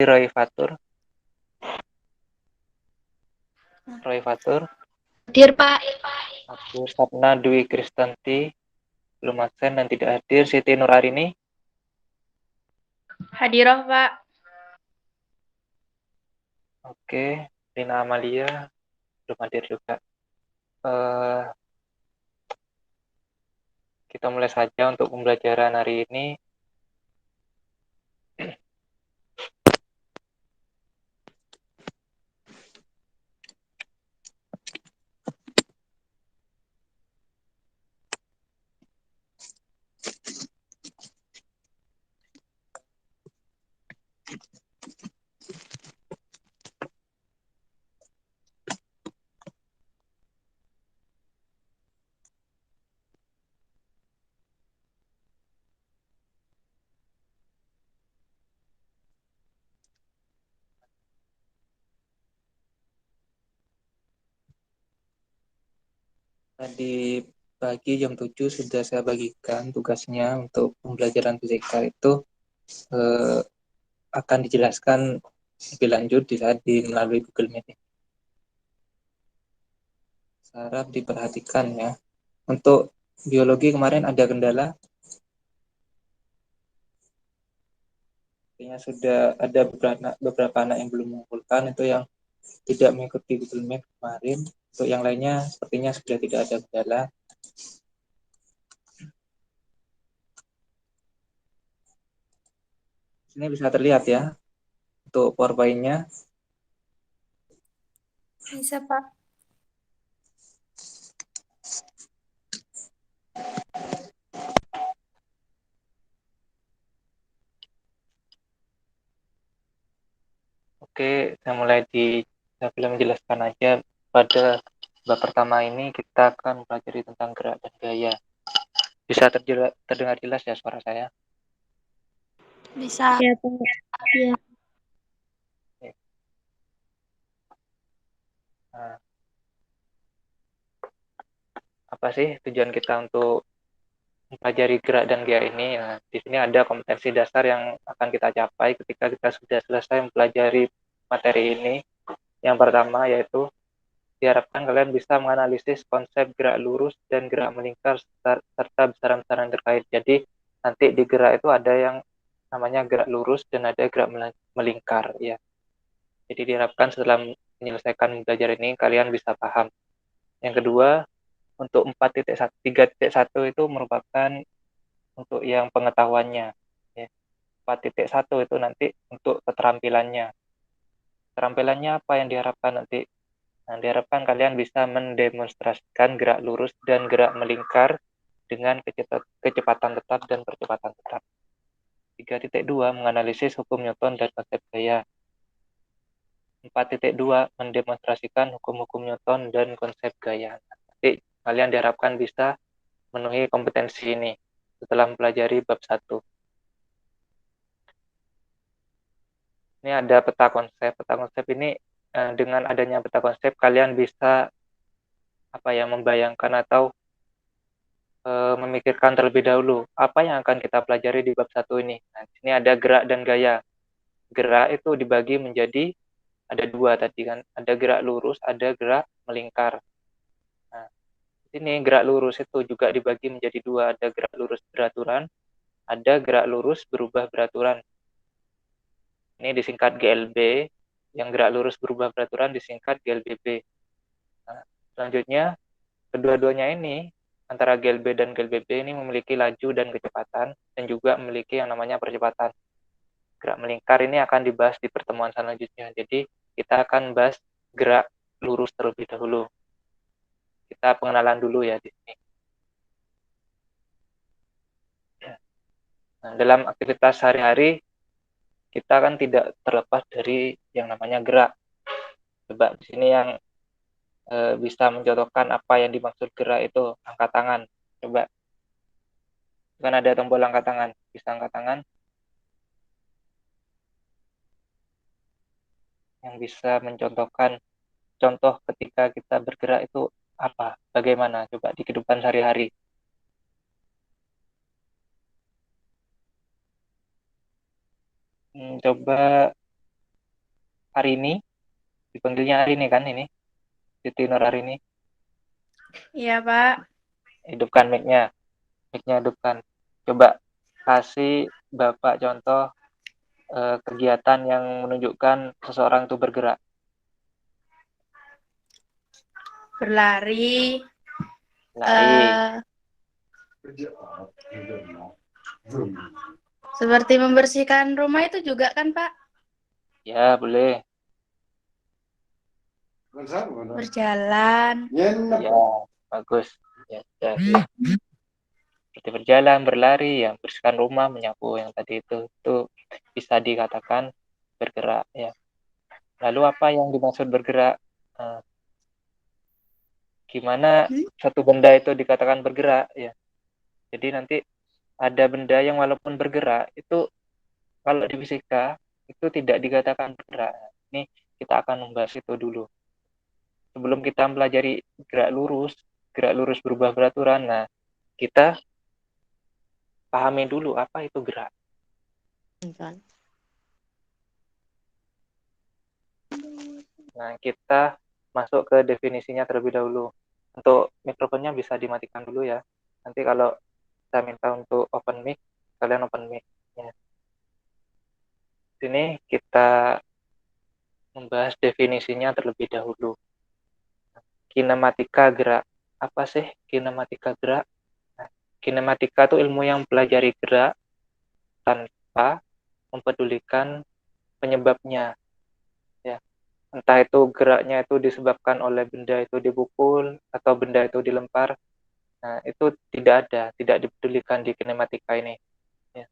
Roy Fatur. Roy Fatur. Hadir, Pak. Hadir. Sapna Dwi Kristanti. Belum absen dan tidak hadir. Siti Nurarini. Hadiroh, Pak. Oke. Rina Amalia. Belum hadir juga. Kita mulai saja untuk pembelajaran hari ini. Tadi pagi jam 7 sudah saya bagikan tugasnya untuk pembelajaran fisika itu akan dijelaskan lebih lanjut di saat melalui Google Meet. Harap diperhatikan ya. Untuk biologi kemarin ada kendala. Artinya sudah ada beberapa anak yang belum mengumpulkan, itu yang tidak mengikuti Google Meet kemarin. Untuk yang lainnya sepertinya sudah tidak ada kendala. Ini bisa terlihat ya untuk PowerPoint-nya. Bisa, Pak. Oke, saya mulai menjelaskan aja. Pada bab pertama ini kita akan mempelajari tentang gerak dan gaya. Bisa terdengar jelas ya suara saya? Bisa. Iya, Pak. Iya. Nah, apa sih tujuan kita untuk mempelajari gerak dan gaya ini? Nah, di sini ada kompetensi dasar yang akan kita capai ketika kita sudah selesai mempelajari materi ini. Yang pertama yaitu diharapkan kalian bisa menganalisis konsep gerak lurus dan gerak melingkar serta besaran-besaran terkait. Jadi nanti di gerak itu ada yang namanya gerak lurus dan ada gerak melingkar ya. Jadi diharapkan setelah menyelesaikan belajar ini kalian bisa paham. Yang kedua, untuk 3.1 itu merupakan untuk yang pengetahuannya. Ya. 4.1 itu nanti untuk keterampilannya. Keterampilannya apa yang diharapkan nanti? Nah, diharapkan kalian bisa mendemonstrasikan gerak lurus dan gerak melingkar dengan kecepatan tetap dan percepatan tetap. 3.2 menganalisis hukum Newton dan konsep gaya. 4.2 mendemonstrasikan hukum-hukum Newton dan konsep gaya. Nanti kalian diharapkan bisa memenuhi kompetensi ini setelah mempelajari bab 1. Ini ada peta konsep. Peta konsep ini dengan adanya peta konsep kalian bisa membayangkan atau memikirkan terlebih dahulu apa yang akan kita pelajari di bab 1 ini. Nah, di sini ada gerak dan gaya. Gerak itu dibagi menjadi ada 2 tadi kan. Ada gerak lurus, ada gerak melingkar. Nah, di sini gerak lurus itu juga dibagi menjadi 2. Ada gerak lurus beraturan, ada gerak lurus berubah beraturan. Ini disingkat GLB, yang gerak lurus berubah beraturan disingkat GLBB. Nah, selanjutnya, kedua-duanya ini, antara GLB dan GLBB ini memiliki laju dan kecepatan, dan juga memiliki yang namanya percepatan. Gerak melingkar ini akan dibahas di pertemuan selanjutnya. Jadi, kita akan bahas gerak lurus terlebih dahulu. Kita pengenalan dulu ya di sini. Nah, dalam aktivitas sehari-hari, kita kan tidak terlepas dari yang namanya gerak. Coba di sini yang bisa mencontohkan apa yang dimaksud gerak itu angkat tangan. Coba, kan ada tombol angkat tangan. Bisa angkat tangan. Yang bisa mencontohkan contoh ketika kita bergerak itu apa? Bagaimana? Coba di kehidupan sehari-hari. Coba Arini, dipanggilnya Arini kan ini, Siti Nur Arini. Iya, Pak. Hidupkan mic-nya hidupkan. Coba kasih Bapak contoh kegiatan yang menunjukkan seseorang itu bergerak. Berlari, Lari, eh seperti membersihkan rumah itu juga kan, Pak? ya boleh. Berjalan. Ya, bagus. Ya, sudah. Seperti berjalan, berlari, yang bersihkan rumah, menyapu yang tadi itu bisa dikatakan bergerak ya. Lalu apa yang dimaksud bergerak? Nah, gimana satu benda itu dikatakan bergerak ya? Jadi nanti ada benda yang walaupun bergerak itu kalau di fisika itu tidak dikatakan bergerak. Ini kita akan membahas itu dulu. Sebelum kita mempelajari gerak lurus berubah beraturan. Nah, kita pahami dulu apa itu gerak. Nah, kita masuk ke definisinya terlebih dahulu. Untuk mikrofonnya bisa dimatikan dulu ya. Nanti kalau saya minta untuk open mic, kalian open mic. Ya. Sini kita membahas definisinya terlebih dahulu. Kinematika gerak. Apa sih kinematika gerak? Nah, kinematika itu ilmu yang mempelajari gerak tanpa mempedulikan penyebabnya. Ya. Entah itu geraknya itu disebabkan oleh benda itu dipukul atau benda itu dilempar. Nah, itu tidak dipedulikan di kinematika ini. Ya.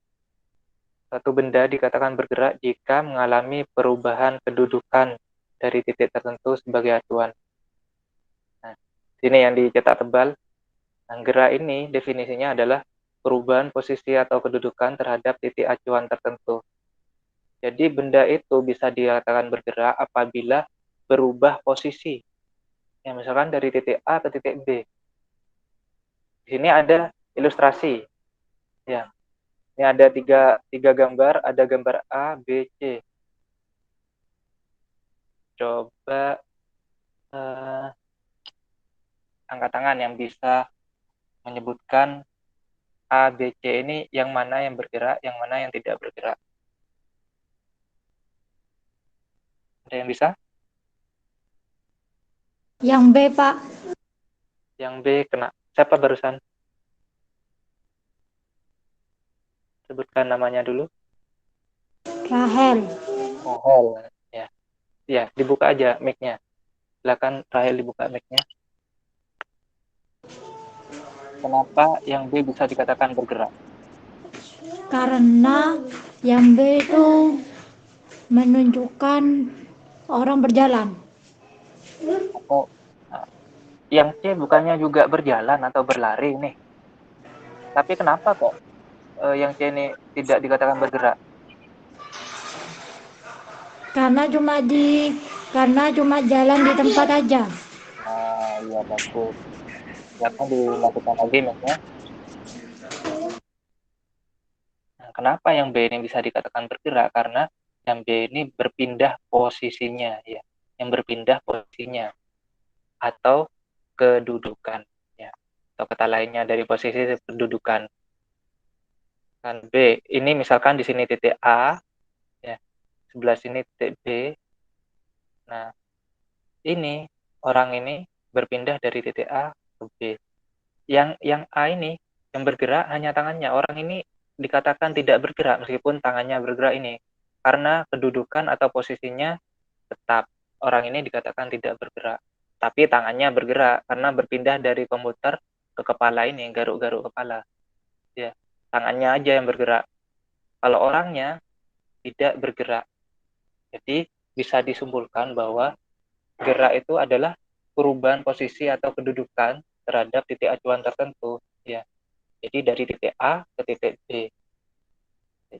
Satu benda dikatakan bergerak jika mengalami perubahan kedudukan dari titik tertentu sebagai acuan. Nah, sini yang dicetak tebal. Nah, gerak ini definisinya adalah perubahan posisi atau kedudukan terhadap titik acuan tertentu. Jadi benda itu bisa dikatakan bergerak apabila berubah posisi. Ya, misalkan dari titik A ke titik B. Di sini ada ilustrasi. Ya, ini ada tiga gambar, ada gambar A, B, C. Coba angkat tangan yang bisa menyebutkan A, B, C ini yang mana yang bergerak, yang mana yang tidak bergerak. Ada yang bisa? Yang B, Pak. Yang B kena. Siapa barusan? Sebutkan namanya dulu. Rahel. Rahel. Ya, ya dibuka aja mic-nya. Silakan Rahel dibuka mic-nya. Kenapa yang B bisa dikatakan bergerak? Karena yang B itu menunjukkan orang berjalan. Atau nah, yang C bukannya juga berjalan atau berlari nih? Tapi kenapa kok yang C ini tidak dikatakan bergerak? Karena cuma jalan di tempat aja. Nah, iya bagus. Silakan dilakukan lagi mic-nya. Nah, kenapa yang B ini bisa dikatakan bergerak? Karena yang B ini berpindah posisinya, ya, yang berpindah posisinya atau kedudukan, ya, atau kata lainnya dari posisi kedudukan. Dan B ini misalkan di sini titik A, ya, sebelah sini titik B. Nah, ini orang ini berpindah dari titik A ke B. Yang A ini yang bergerak hanya tangannya. Orang ini dikatakan tidak bergerak meskipun tangannya bergerak ini. Karena kedudukan atau posisinya tetap. Orang ini dikatakan tidak bergerak. Tapi tangannya bergerak karena berpindah dari komputer ke kepala ini, garuk-garuk kepala. Ya, tangannya aja yang bergerak. Kalau orangnya tidak bergerak. Jadi bisa disimpulkan bahwa gerak itu adalah perubahan posisi atau kedudukan terhadap titik acuan tertentu. Ya, jadi dari titik A ke titik B.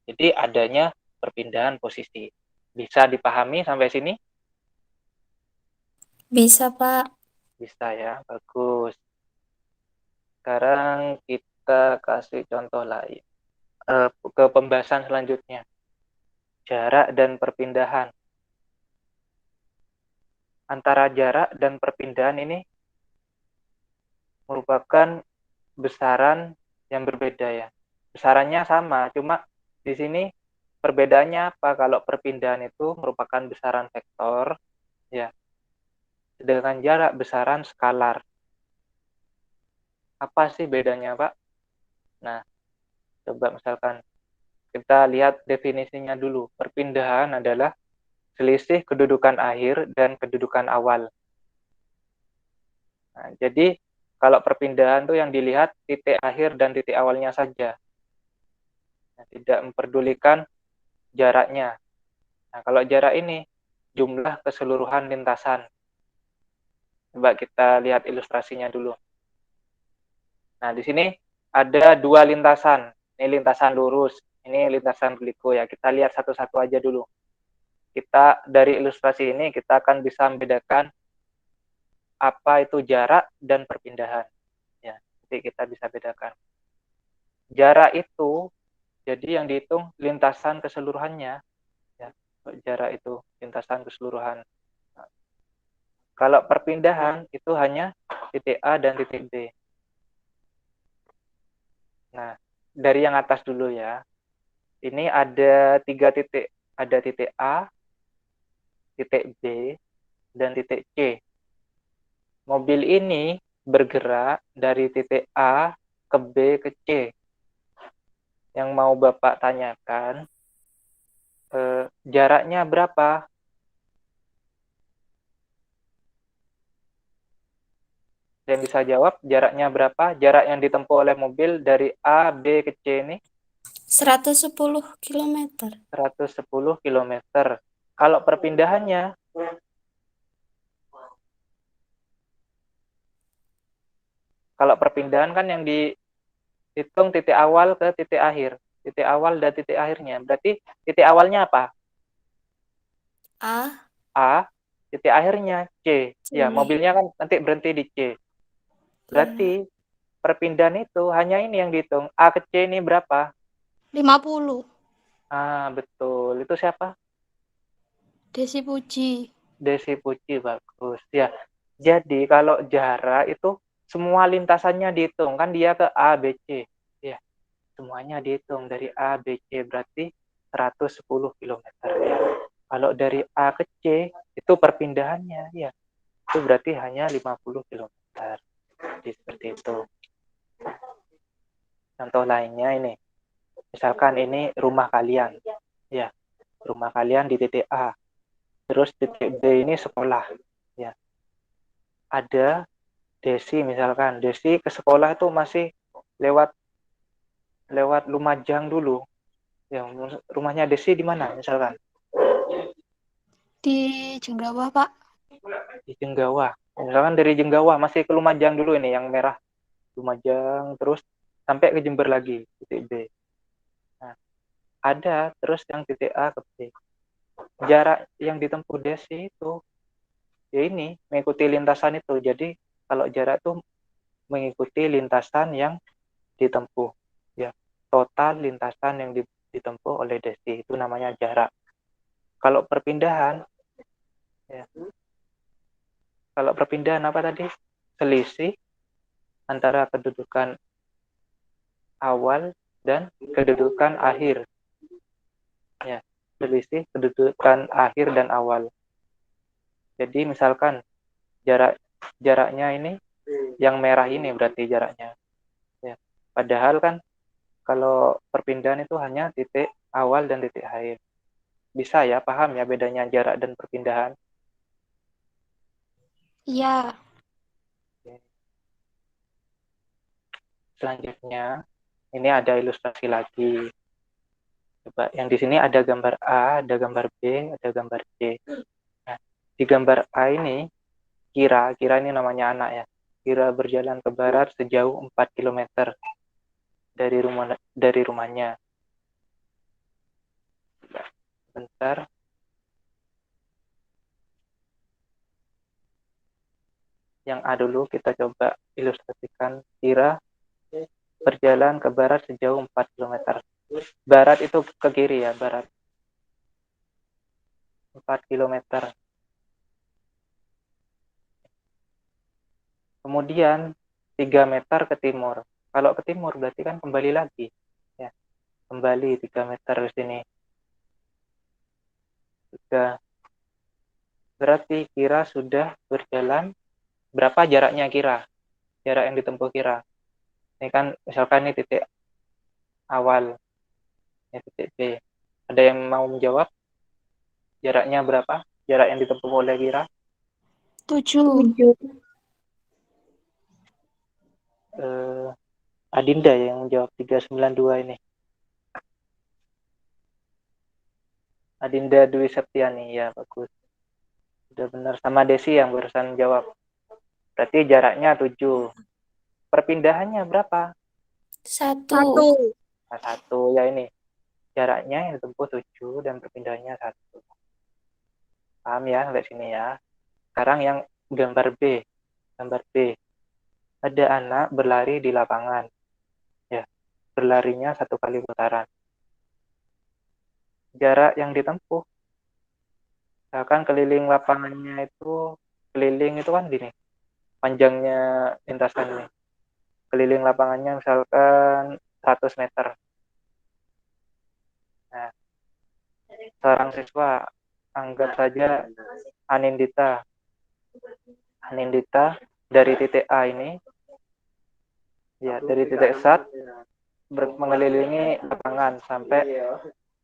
Jadi adanya perpindahan posisi. Bisa dipahami sampai sini? Bisa, Pak. Bisa ya, bagus. Sekarang kita kasih contoh lain. Ke pembahasan selanjutnya. Jarak dan perpindahan. antara jarak dan perpindahan ini merupakan besaran yang berbeda ya. Besarannya sama, cuma di sini perbedaannya apa? Kalau perpindahan itu merupakan besaran vektor, ya, sedangkan jarak besaran skalar. Apa sih bedanya, Pak? Nah, coba misalkan kita lihat definisinya dulu. Perpindahan adalah selisih kedudukan akhir dan kedudukan awal. Nah, jadi kalau perpindahan tuh yang dilihat titik akhir dan titik awalnya saja. Nah, tidak memperdulikan jaraknya. Nah, kalau jarak ini jumlah keseluruhan lintasan. Coba kita lihat ilustrasinya dulu. Nah, di sini ada dua lintasan. Ini lintasan lurus, ini lintasan berliku ya. Kita lihat satu-satu aja dulu. Kita dari ilustrasi ini kita akan bisa membedakan apa itu jarak dan perpindahan. Ya, jadi kita bisa bedakan. Jarak itu jadi yang dihitung lintasan keseluruhannya. Ya, jarak itu lintasan keseluruhan. Kalau perpindahan itu hanya titik A dan titik B. Nah, dari yang atas dulu ya. Ini ada 3 titik. Ada titik A, titik B, dan titik C. Mobil ini bergerak dari titik A ke B ke C. Yang mau Bapak tanyakan, jaraknya berapa? Yang bisa jawab jaraknya berapa? Jarak yang ditempuh oleh mobil dari A, B ke C ini 110 kilometer. 110 kilometer. Kalau perpindahannya, kan yang dihitung titik awal ke titik akhir. Titik awal dan titik akhirnya. Berarti titik awalnya apa? A, A, titik akhirnya C. Ya, C. mobilnya kan nanti berhenti di C. Berarti perpindahan itu hanya ini yang dihitung. A ke C ini berapa? 50. Ah, betul. Itu siapa? Desi Puji. Desi Puji, bagus. Ya, jadi kalau jarak itu semua lintasannya dihitung. Kan dia ke A, B, C. Ya, semuanya dihitung dari A, B, C. Berarti 110 kilometer. Ya. Kalau dari A ke C, itu perpindahannya. Ya, itu berarti hanya 50 kilometer. Jadi seperti itu. Contoh lainnya ini. Misalkan ini rumah kalian. Ya, rumah kalian di titik A. Terus titik B ini sekolah. Ya, ada Desi misalkan. Desi ke sekolah itu masih lewat Lumajang dulu. Ya, rumahnya Desi di mana misalkan? Di Jenggawa, Pak. Di Jenggawa. Misalkan dari Jenggawa masih ke Lumajang dulu ini yang merah. Lumajang terus sampai ke Jember lagi titik B. Nah, ada terus yang titik A ke B. Jarak yang ditempuh Desi itu ya ini mengikuti lintasan itu. Jadi kalau jarak itu mengikuti lintasan yang ditempuh. Ya, total lintasan yang ditempuh oleh Desi itu namanya jarak. Kalau perpindahan, ya, kalau perpindahan apa tadi? Selisih antara kedudukan awal dan kedudukan akhir. Ya, selisih kedudukan akhir dan awal. Jadi misalkan jaraknya ini yang merah ini berarti jaraknya. Ya, padahal kan kalau perpindahan itu hanya titik awal dan titik akhir. Bisa ya, paham ya bedanya jarak dan perpindahan? Iya. Selanjutnya, ini ada ilustrasi lagi. Coba, yang di sini ada gambar A, ada gambar B, ada gambar C. Nah, di gambar A ini, Kira ini namanya anak ya. Kira berjalan ke barat sejauh 4 kilometer dari rumahnya. Bentar. Yang A dulu kita coba ilustrasikan. Kira berjalan ke barat sejauh 4 kilometer. Barat itu ke kiri ya, barat. 4 kilometer. Kemudian 3 meter ke timur. Kalau ke timur berarti kan kembali lagi. Ya, kembali 3 meter ke sini. Sudah. Berarti kira sudah berjalan berapa jaraknya kira? Jarak yang ditempuh kira. Ini kan misalkan ini titik awal. Ini titik B. Ada yang mau menjawab? Jaraknya berapa? Jarak yang ditempuh oleh kira? 7. Adinda yang menjawab 392 ini. Adinda Dwi Septiani, ya bagus. Sudah benar. Sama Desi yang barusan jawab. Berarti jaraknya 7. Perpindahannya berapa? 1. Nah, 1 ya ini. Jaraknya yang ditempuh 7 dan perpindahannya 1. Paham ya sampai sini ya. Sekarang yang gambar B. Gambar B. Ada anak berlari di lapangan. Ya, berlarinya 1 kali putaran. Jarak yang ditempuh, misalkan keliling lapangannya itu, keliling itu kan gini, panjangnya lintasan ini. Keliling lapangannya misalkan 100 meter. Nah, seorang siswa, anggap saja Anindita. Anindita dari titik A ini, ya dari titik start, mengelilingi lapangan sampai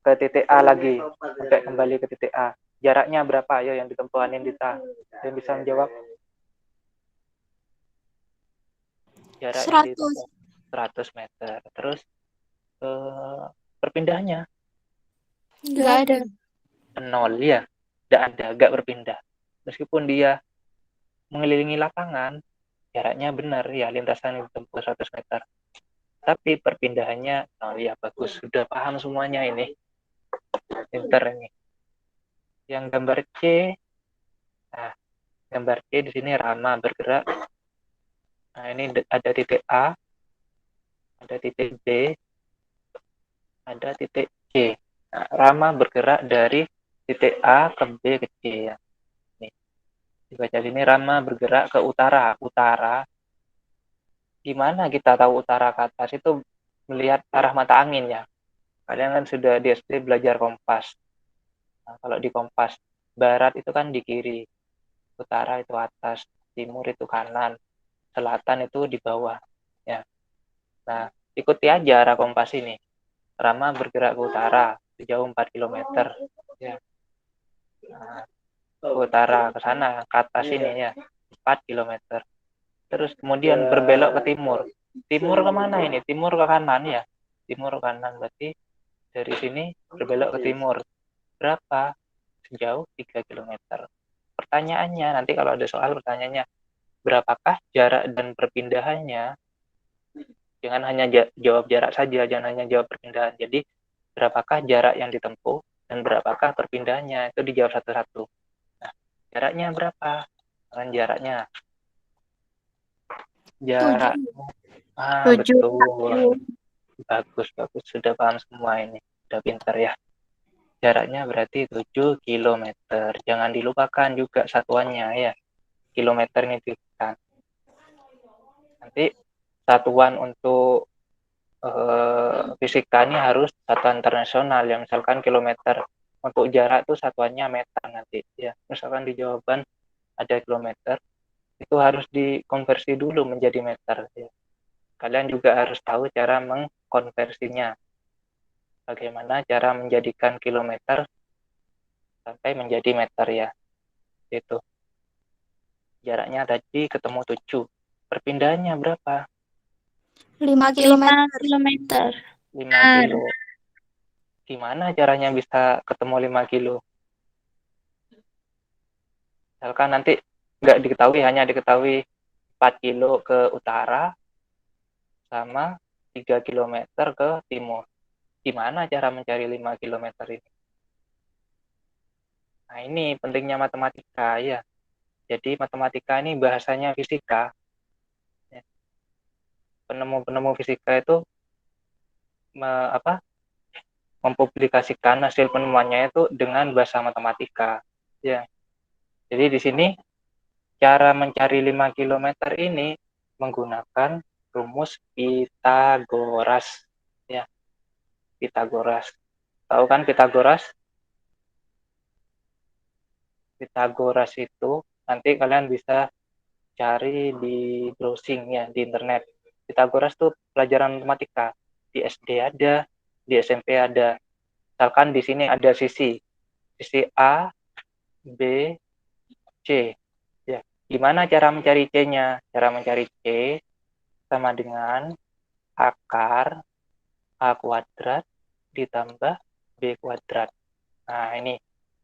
ke titik A lagi, sampai kembali ke titik A. Jaraknya berapa ayo yang ditempuh Anindita? Yang bisa menjawab? Jarak yang 100. ditempuh 100 meter. Terus perpindahannya Enggak ada. 0 ya, tidak ada, nggak berpindah. Meskipun dia mengelilingi lapangan, jaraknya benar ya, lintasan yang ditempuh 100 meter. Tapi perpindahannya 0 ya, bagus. Sudah paham semuanya ini. Pinter ini. Yang gambar C, nah gambar C di sini Rama bergerak. Nah ini ada titik A, ada titik B, ada titik C. Nah, Rama bergerak dari titik A ke B ke C ya. Nih, dibaca sini Rama bergerak ke utara. Utara, gimana kita tahu utara ke atas itu melihat arah mata angin ya. Kalian kan sudah di SD belajar kompas. Nah, kalau di kompas, barat itu kan di kiri, utara itu atas, timur itu kanan, selatan itu di bawah. Ya. Nah, ikuti aja arah kompas ini. Rama bergerak ke utara, sejauh 4 kilometer. Ya. Nah, ke utara, ke sana, ke atas ini ya, 4 kilometer. Terus kemudian berbelok ke timur. Timur kemana ini? Timur ke kanan ya. Timur ke kanan, berarti dari sini berbelok ke timur. Berapa? Sejauh 3 kilometer. Pertanyaannya, nanti kalau ada soal pertanyaannya, berapakah jarak dan perpindahannya? Jangan hanya jawab jarak saja, jangan hanya jawab perpindahan. Jadi, berapakah jarak yang ditempuh dan berapakah perpindahannya? Itu dijawab satu-satu. Nah, jaraknya berapa? Kan jaraknya. 7. Jarak. 7. Betul. Bagus, bagus. Sudah paham semua ini. Sudah pintar ya. Jaraknya berarti 7 kilometer. Jangan dilupakan juga satuannya ya. Kilometer ini ditekan. Nanti satuan untuk fisika ini harus satuan internasional yang misalkan kilometer. Untuk jarak itu satuannya meter nanti ya. Misalkan di jawaban ada kilometer, itu harus dikonversi dulu menjadi meter ya. Kalian juga harus tahu cara mengkonversinya. Bagaimana cara menjadikan kilometer sampai menjadi meter ya. Itu. Jaraknya tadi ketemu 7. Perpindahannya berapa? 5 5 kilometer. kilometer. 5 kilo. Gimana caranya bisa ketemu 5 kilo? Misalkan nanti nggak diketahui, hanya diketahui 4 kilo ke utara sama 3 kilometer ke timur. Gimana cara mencari 5 kilometer ini? Nah ini pentingnya matematika ya. Jadi matematika ini bahasanya fisika. Penemu-penemu fisika itu mempublikasikan hasil penemuannya itu dengan bahasa matematika. Ya. Jadi di sini cara mencari 5 km ini menggunakan rumus Pitagoras. Ya, Pitagoras. Tahu kan Pitagoras? Pitagoras itu nanti kalian bisa cari di browsing ya di internet. Pitagoras tuh pelajaran matematika. Di SD ada, di SMP ada. Misalkan di sini ada sisi A, B, C. Ya, gimana cara mencari C-nya? Cara mencari C sama dengan akar A kuadrat ditambah B kuadrat. Nah, ini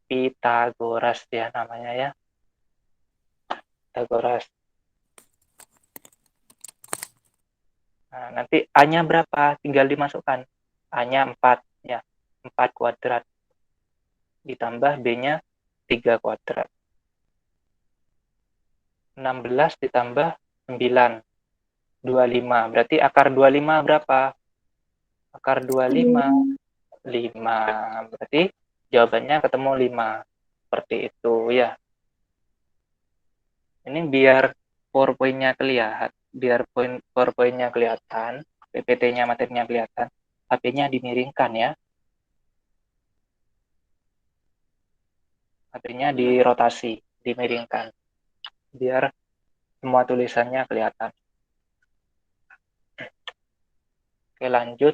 Pitagoras ya namanya ya. Pitagoras. Nah, nanti A-nya berapa? Tinggal dimasukkan. A-nya 4 ya. 4 kuadrat ditambah B-nya 3 kuadrat. 16 ditambah 9, 25. Berarti akar 25 berapa? Akar 25, 5. Berarti jawabannya ketemu 5. Seperti itu ya. Ini biar PowerPoint-nya kelihatan, biar PowerPoint-nya kelihatan, PPT-nya materinya kelihatan, HP-nya dimiringkan ya. HP-nya dirotasi, dimiringkan. Biar semua tulisannya kelihatan. Oke, lanjut.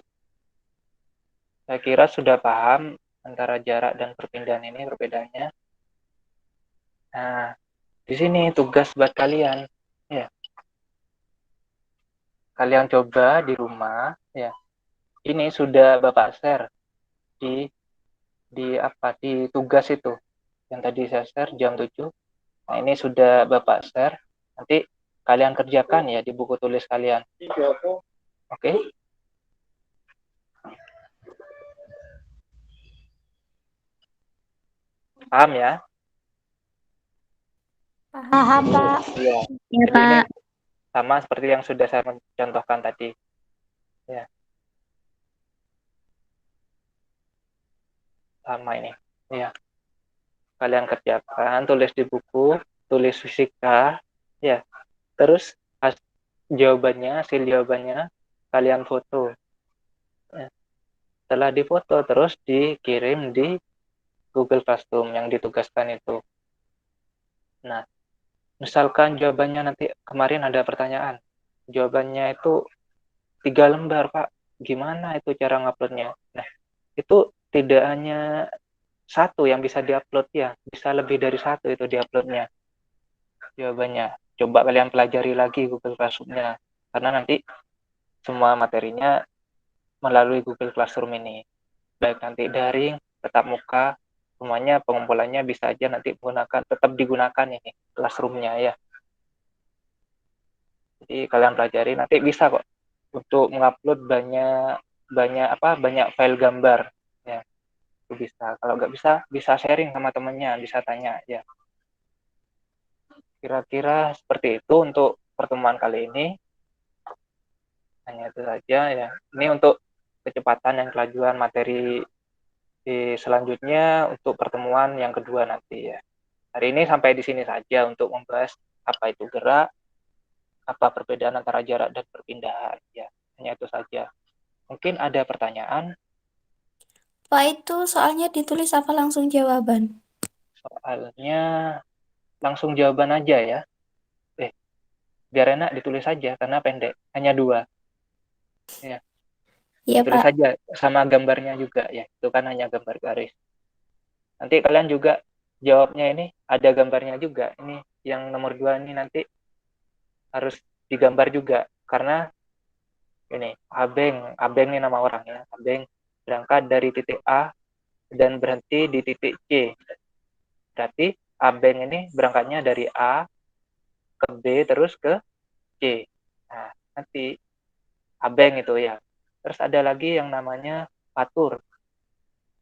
Saya kira sudah paham antara jarak dan perpindahan ini perbedaannya. Nah, di sini tugas buat kalian. Ya, kalian coba di rumah. Ya, ini sudah Bapak share di tugas itu. Yang tadi saya share jam 7. Nah, ini sudah Bapak share. Nanti kalian kerjakan ya di buku tulis kalian. Oke? Paham ya? Paham, Pak. Iya. Ya, Jadi ini Pak. sama seperti yang sudah saya contohkan tadi. Ya, sama ini. Ya, kalian kerjakan, tulis di buku, tulis fisika, ya. Terus hasil jawabannya kalian foto. Ya. Setelah difoto terus dikirim di Google Classroom yang ditugaskan itu. Nah, misalkan jawabannya nanti kemarin ada pertanyaan. Jawabannya itu 3 lembar, Pak. Gimana itu cara nguploadnya? Nah, itu tidak hanya satu yang bisa diupload ya, bisa lebih dari satu itu diuploadnya jawabannya. Coba kalian pelajari lagi Google Classroom-nya, karena nanti semua materinya melalui Google Classroom ini. Baik nanti daring, tetap muka, semuanya pengumpulannya bisa aja nanti tetap digunakan ini Classroom-nya ya. Jadi kalian pelajari nanti bisa kok untuk mengupload banyak file gambar ya. Itu bisa. Kalau nggak bisa sharing sama temennya, bisa tanya ya. Kira-kira seperti itu untuk pertemuan kali ini. Hanya itu saja ya. Ini untuk kecepatan dan kelajuan materi selanjutnya untuk pertemuan yang kedua nanti ya. Hari ini sampai di sini saja untuk membahas apa itu gerak, apa perbedaan antara jarak dan perpindahan ya. Hanya itu saja. Mungkin ada pertanyaan. Pak, itu soalnya ditulis apa langsung jawaban? Soalnya langsung jawaban aja ya. Biar enak ditulis saja karena pendek. Hanya 2. Ya, Iya, ditulis Pak. saja sama gambarnya juga ya. Itu kan hanya gambar garis. Nanti kalian juga jawabnya ini ada gambarnya juga. Ini yang nomor 2 ini nanti harus digambar juga. Karena ini Abeng ini nama orang ya. Abeng berangkat dari titik A dan berhenti di titik C. Berarti Abeng ini berangkatnya dari A ke B terus ke C. Nah, nanti Abeng itu ya. Terus ada lagi yang namanya Fatur.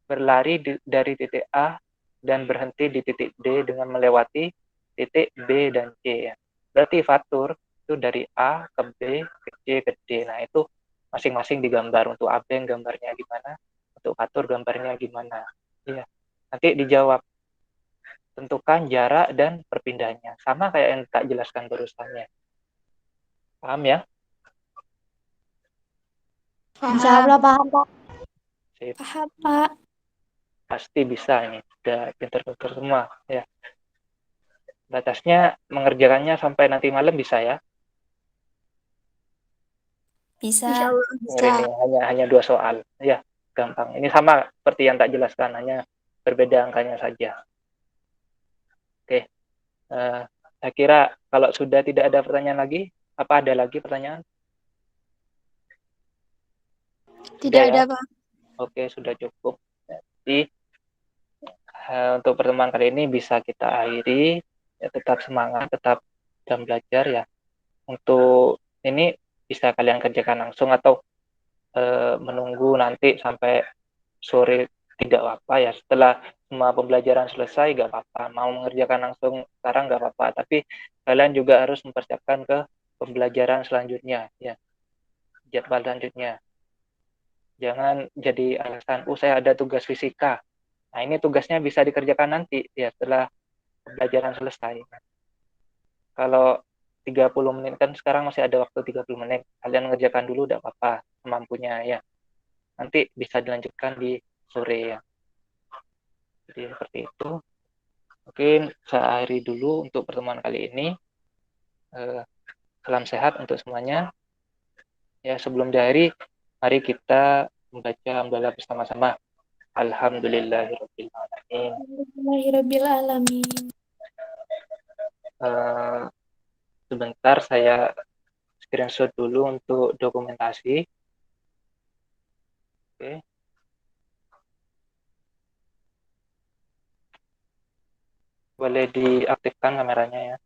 Berlari dari titik A dan berhenti di titik D dengan melewati titik B dan C. Ya. Berarti Fatur itu dari A ke B, ke C, ke D. Nah, itu masing-masing digambar. Untuk Abeng gambarnya gimana, untuk Fatur gambarnya gimana. Ya. Nanti dijawab. tentukan jarak dan perpindahannya. Sama kayak yang tak jelaskan barusannya. Paham ya? Insya Allah paham, Pak. Sip. Paham, Pak. Pasti bisa ini. Udah pinter-pinter semua ya. Batasnya mengerjakannya sampai nanti malam bisa ya. Bisa. Insya Allah bisa. Ini hanya 2 soal. Ya, gampang. Ini sama seperti yang tak jelaskan, hanya berbeda angkanya saja. Oke. Saya kira kalau sudah tidak ada pertanyaan lagi, apa ada lagi pertanyaan? Tidak Sudah ada, ya? Pak. Oke, sudah cukup. Jadi untuk pertemuan kali ini bisa kita akhiri. Ya, tetap semangat, tetap jam belajar ya. Untuk ini bisa kalian kerjakan langsung atau menunggu nanti sampai sore, tidak apa-apa ya. Setelah semua pembelajaran selesai nggak apa-apa. Mau mengerjakan langsung sekarang nggak apa-apa. Tapi kalian juga harus mempersiapkan ke pembelajaran selanjutnya ya. Jadwal selanjutnya. Jangan jadi alasan, saya ada tugas fisika. Nah, ini tugasnya bisa dikerjakan nanti ya setelah pembelajaran selesai. Kalau 30 menit kan sekarang masih ada waktu 30 menit. Kalian ngerjakan dulu udah apa-apa semampunya ya. Nanti bisa dilanjutkan di sore ya. Jadi seperti itu. Mungkin saya akhiri dulu untuk pertemuan kali ini. Salam sehat untuk semuanya. Ya, sebelum diakhiri, mari kita membaca hamdalah bersama-sama. Alhamdulillahirabbil alamin. Alhamdulillahirabbil alamin. Sebentar saya screenshot dulu untuk dokumentasi. Oke. Boleh diaktifkan kameranya ya.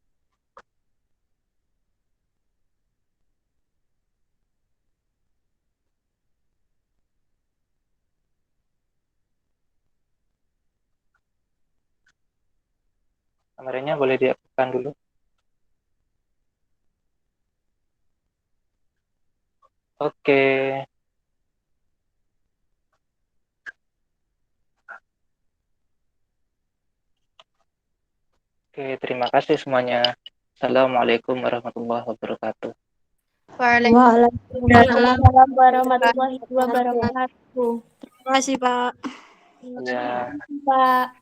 Kameranya boleh diaktifkan dulu. Oke. Oke, terima kasih semuanya. Assalamualaikum warahmatullahi wabarakatuh. Waalaikumsalam warahmatullahi wabarakatuh. Terima kasih, Pak. Ya. Pak.